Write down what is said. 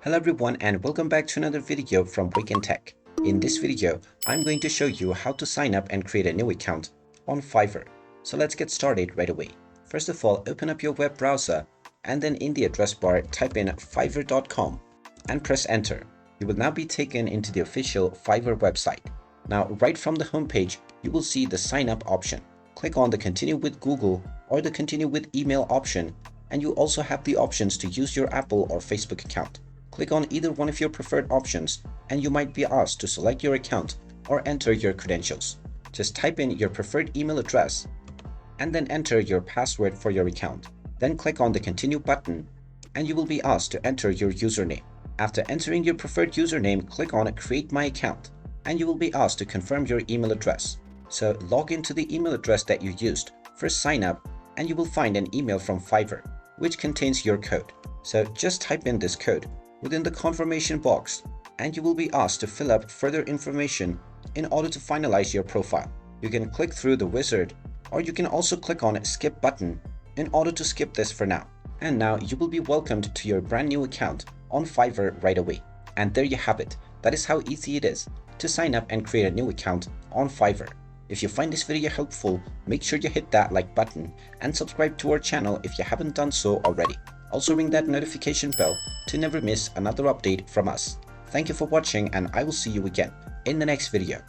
Hello everyone and welcome back to another video from Wake&Tech. In this video, I'm going to show you how to sign up and create a new account on Fiverr. So let's get started right away. First of all, open up your web browser and then in the address bar type in fiverr.com and press enter. You will now be taken into the official Fiverr website. Now right from the homepage, you will see the sign up option. Click on the continue with Google or the continue with email option, and you also have the options to use your Apple or Facebook account. Click on either one of your preferred options and you might be asked to select your account or enter your credentials. Just type in your preferred email address and then enter your password for your account. Then click on the continue button and you will be asked to enter your username. After entering your preferred username, click on create my account and you will be asked to confirm your email address. So log into the email address that you used for sign up and you will find an email from Fiverr which contains your code. So just type in this code within the confirmation box and you will be asked to fill up further information in order to finalize your profile. You can click through the wizard or you can also click on skip button in order to skip this for now. And now you will be welcomed to your brand new account on Fiverr right away. And there you have it. That is how easy it is to sign up and create a new account on Fiverr. If you find this video helpful, make sure you hit that like button and subscribe to our channel if you haven't done so already. Also ring that notification bell to never miss another update from us. Thank you for watching and I will see you again in the next video.